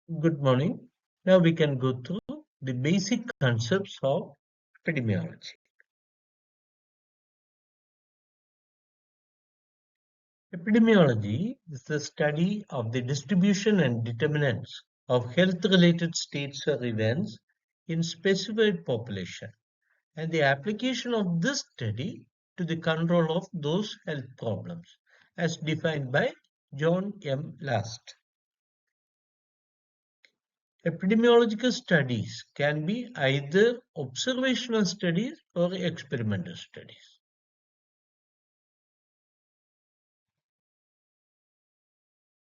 Good morning. Now we can go through the basic concepts of epidemiology. Epidemiology is the study of the distribution and determinants of health-related states or events in specified population and the application of this study to the control of those health problems as defined by John M. Last. Epidemiological studies can be either observational studies or experimental studies.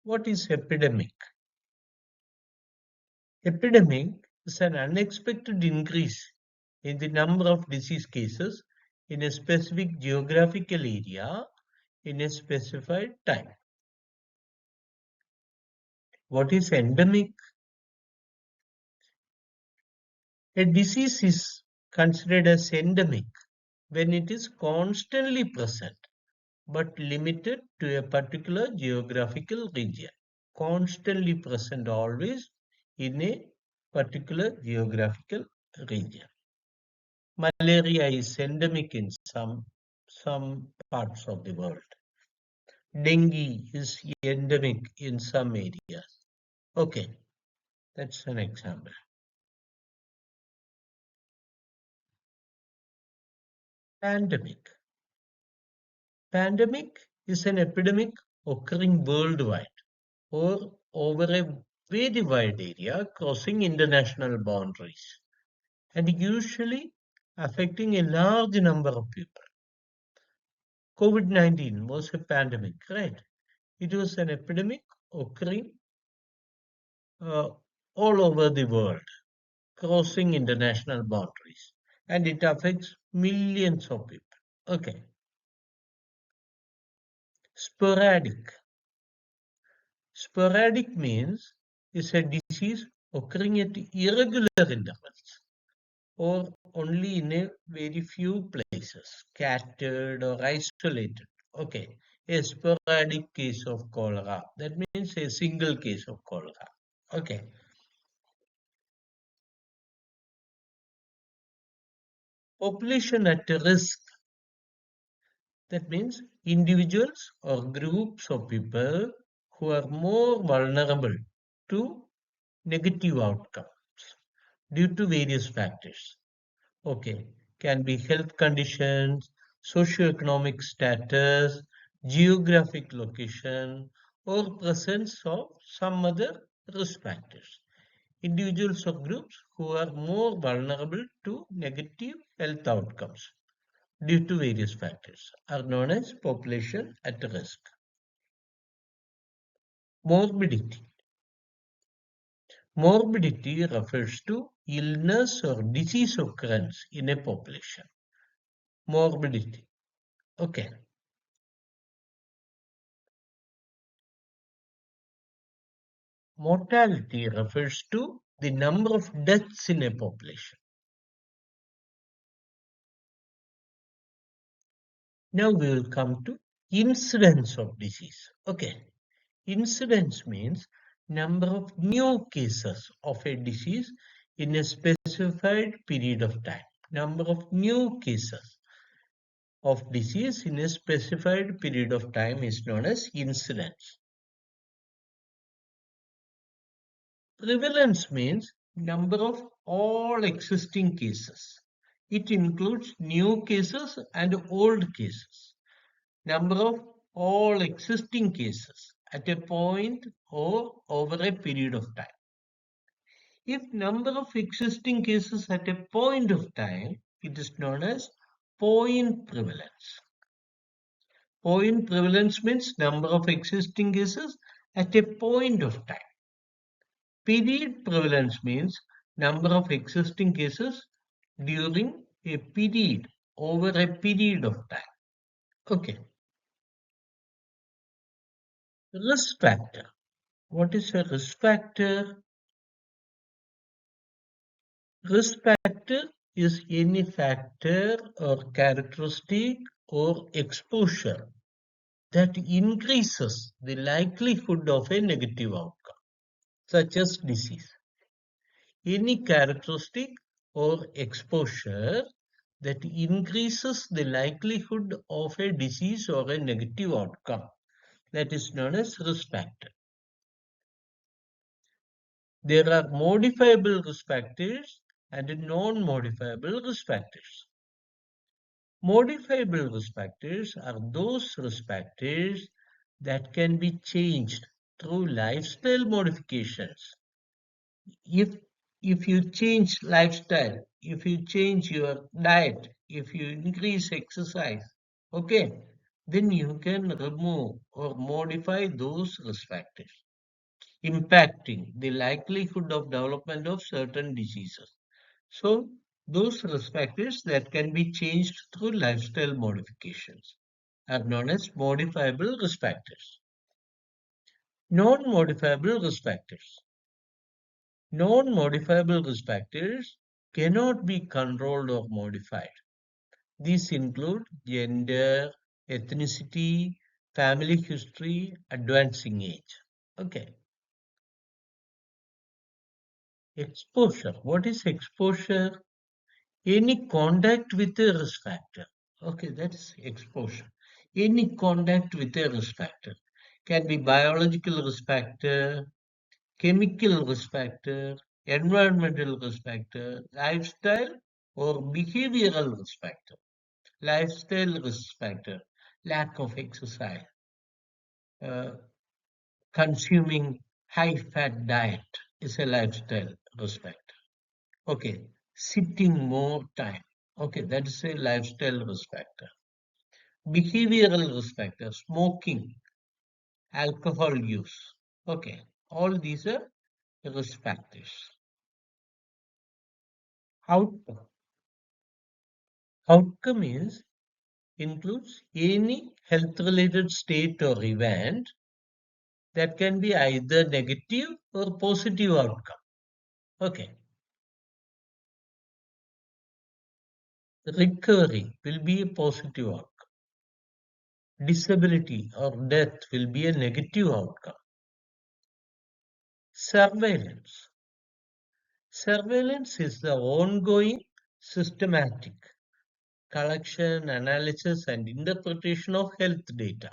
What is epidemic? Epidemic is an unexpected increase in the number of disease cases in a specific geographical area in a specified time. What is endemic? A disease is considered as endemic when it is constantly present but limited to a particular geographical region. Constantly present always in a particular geographical region. Malaria is endemic in some parts of the world. Dengue is endemic in some areas. Okay, that's an example. Pandemic. Pandemic is an epidemic occurring worldwide or over a very wide area crossing international boundaries and usually affecting a large number of people. COVID-19 was a pandemic, right? It was an epidemic occurring uh, all over the world, crossing international boundaries, and it affects millions of people. Okay, sporadic. Sporadic means it's a disease occurring at irregular intervals or only in a very few places, scattered or isolated. Okay, a sporadic case of cholera. That means a single case of cholera. Okay, population at risk. That means individuals or groups of people who are more vulnerable to negative outcomes due to various factors. Okay, can be health conditions, socioeconomic status, geographic location, or presence of some other risk factors. Individuals or groups who are more vulnerable to negative health outcomes due to various factors are known as population at risk. Morbidity. Morbidity refers to illness or disease occurrence in a population. Morbidity. Okay. Mortality refers to the number of deaths in a population. Now we will come to incidence of disease. Okay. Incidence means number of new cases of a disease in a specified period of time. Number of new cases of disease in a specified period of time is known as incidence. Prevalence means number of all existing cases. It includes new cases and old cases. Number of all existing cases at a point or over a period of time. If number of existing cases at a point of time, it is known as point prevalence. Point prevalence means number of existing cases at a point of time. Period prevalence means number of existing cases during a period, over a period of time. Okay. Risk factor. What is a risk factor? Risk factor is any factor or characteristic or exposure that increases the likelihood of a negative outcome. such as disease. Any characteristic or exposure that increases the likelihood of a disease or a negative outcome, that is known as risk factor. There are modifiable risk factors and non-modifiable risk factors. Modifiable risk factors are those risk factors that can be changed through lifestyle modifications. If you change lifestyle, if you change your diet, if you increase exercise, okay, then you can remove or modify those risk factors, impacting the likelihood of development of certain diseases. So those risk factors that can be changed through lifestyle modifications are known as modifiable risk factors. Non-modifiable risk factors. Non-modifiable risk factors cannot be controlled or modified. These include gender, ethnicity, family history, advancing age. Okay. Exposure. What is exposure? Any contact with a risk factor. Okay, that is exposure. Any contact with a risk factor can be biological risk factor, chemical risk factor, environmental risk factor, lifestyle or behavioral risk factor. Lifestyle risk factor, lack of exercise, uh, consuming high fat diet is a lifestyle risk factor. Okay, sitting more time. Okay, that is a lifestyle risk factor. Behavioral risk factor, smoking, alcohol use. Okay, all these are risk factors. Outcome. Outcome is includes any health-related state or event that can be either negative or positive outcome. Okay, recovery will be a positive outcome. Disability or death will be a negative outcome. Surveillance. Surveillance is the ongoing, systematic collection, analysis, and interpretation of health data.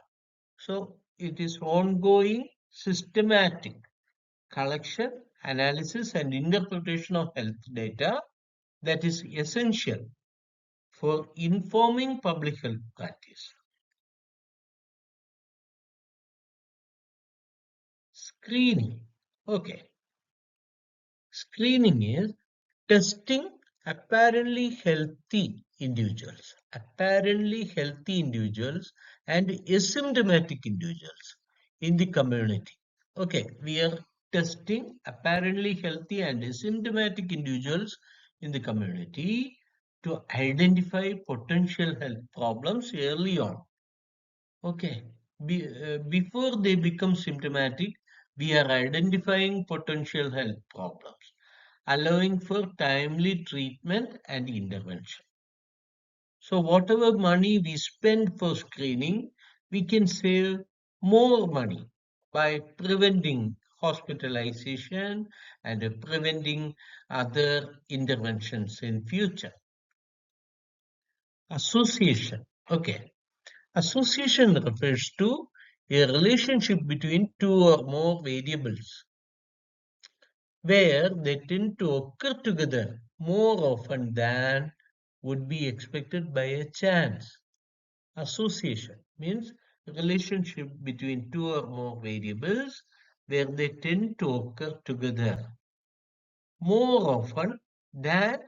So it is ongoing, systematic collection, analysis, and interpretation of health data that is essential for informing public health practice. Screening. Okay. Screening is testing apparently healthy individuals and asymptomatic individuals in the community. Okay, we are testing apparently healthy and asymptomatic individuals in the community to identify potential health problems early on. Okay, before they become symptomatic, we are identifying potential health problems, allowing for timely treatment and intervention. So whatever money we spend for screening, we can save more money by preventing hospitalization and preventing other interventions in future. Association. Okay. Association refers to a relationship between two or more variables where they tend to occur together more often than would be expected by a chance. Association means relationship between two or more variables where they tend to occur together more often than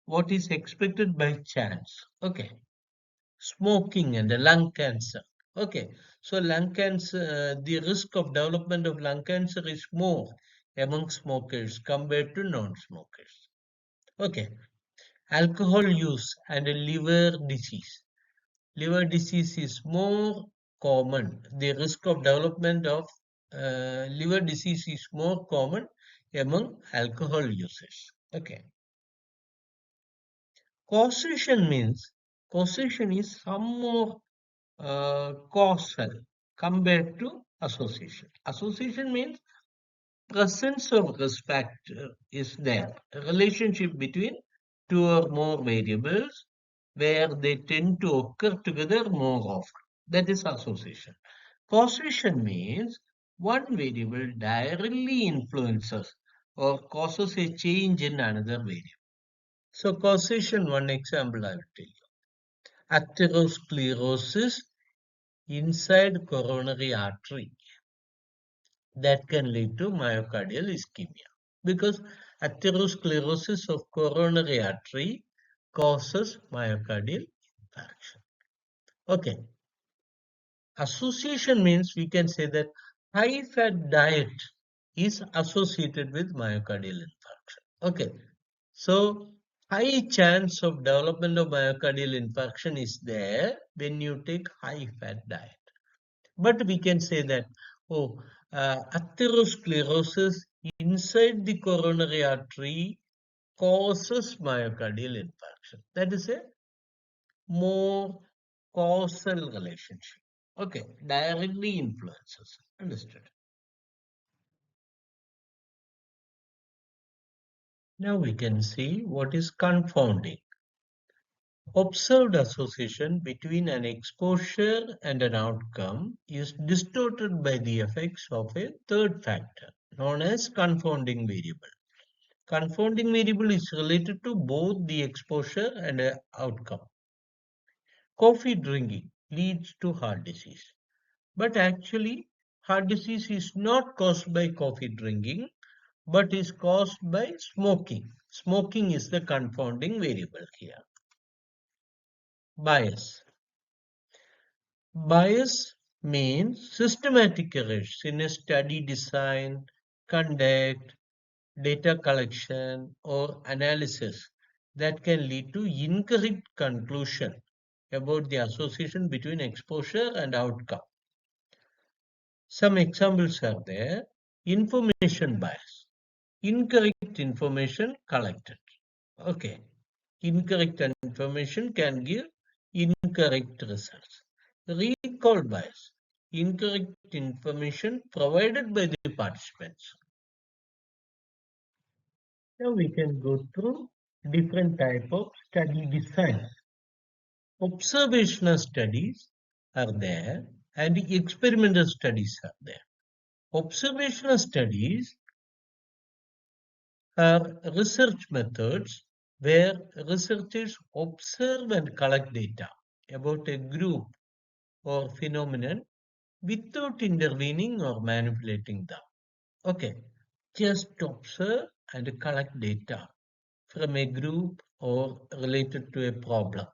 what is expected by chance. Okay. Smoking and lung cancer. Okay. So lung cancer, the risk of development of lung cancer is more among smokers compared to non-smokers. Okay. Alcohol use and liver disease. Liver disease is more common. The risk of development of liver disease is more common among alcohol users. Okay. Causation means causation is some more causal compared to association. Association means presence of risk factor is there. A relationship between two or more variables where they tend to occur together more often. That is association. Causation means one variable directly influences or causes a change in another variable. So causation, one example I will tell you. Atherosclerosis inside coronary artery that can lead to myocardial ischemia because atherosclerosis of coronary artery causes myocardial infarction. Okay, association means we can say that high fat diet is associated with myocardial infarction. Okay, so high chance of development of myocardial infarction is there when you take high fat diet. But we can say that, oh, atherosclerosis inside the coronary artery causes myocardial infarction. That is a more causal relationship. Okay, directly influences. Understood. Now we can see what is confounding. Observed association between an exposure and an outcome is distorted by the effects of a third factor known as confounding variable. Confounding variable is related to both the exposure and outcome. Coffee drinking leads to heart disease. But actually, heart disease is not caused by coffee drinking, but is caused by smoking. Smoking is the confounding variable here. Bias. Bias means systematic errors in a study design, conduct, data collection, or analysis that can lead to incorrect conclusion about the association between exposure and outcome. Some examples are there. Information bias. Incorrect information collected. Okay. Incorrect information can give incorrect results. Recall bias. Incorrect information provided by the participants. Now we can go through different type of study designs. Observational studies are there and experimental studies are there. Observational studies are research methods where researchers observe and collect data about a group or phenomenon without intervening or manipulating them. Okay, just observe and collect data from a group or related to a problem.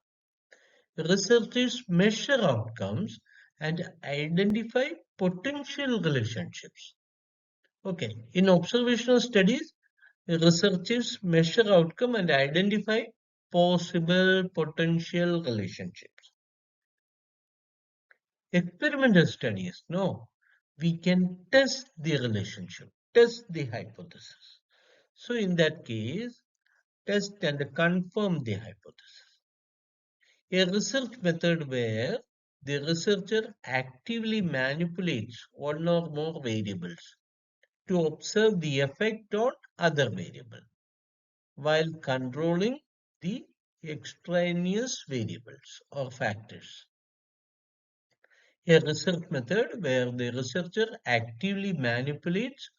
Researchers measure outcomes and identify potential relationships. Okay, in observational studies, researchers measure outcome and identify possible potential relationships. Experimental studies, no, we can test the relationship, test the hypothesis. So in that case, test and confirm the hypothesis. A research method where the researcher actively manipulates one or more variables to observe the effect on other variable while controlling the extraneous variables or factors. A research method where the researcher actively manipulates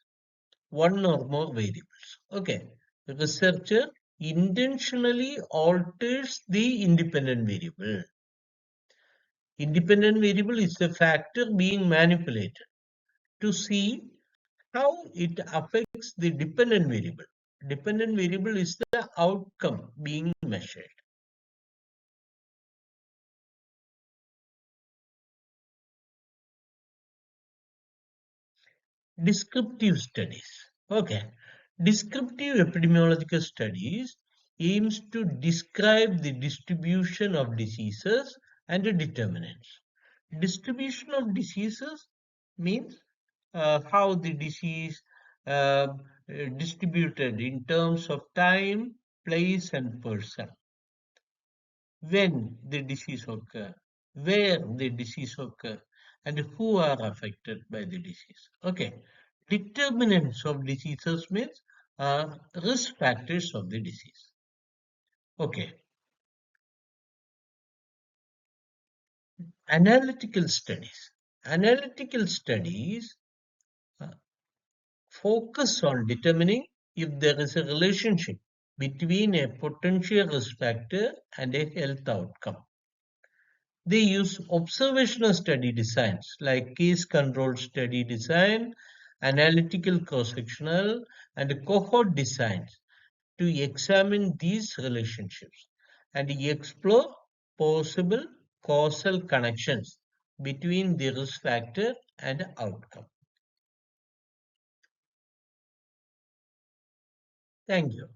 one or more variables. Okay, the researcher intentionally alters the independent variable. Independent variable is the factor being manipulated to see how it affects the dependent variable. Dependent variable is the outcome being measured. Descriptive studies. Okay. Descriptive epidemiological studies aims to describe the distribution of diseases and the determinants. Distribution of diseases means how the disease distributed in terms of time, place, and person. When the disease occur, where the disease occur, and who are affected by the disease. Okay, Determinants of diseases means risk factors of the disease. Okay. Analytical studies. Analytical studies uh, focus on determining if there is a relationship between a potential risk factor and a health outcome. They use observational study designs like case-controlled study design, analytical cross-sectional, and cohort designs to examine these relationships and explore possible causal connections between the risk factor and outcome. Thank you.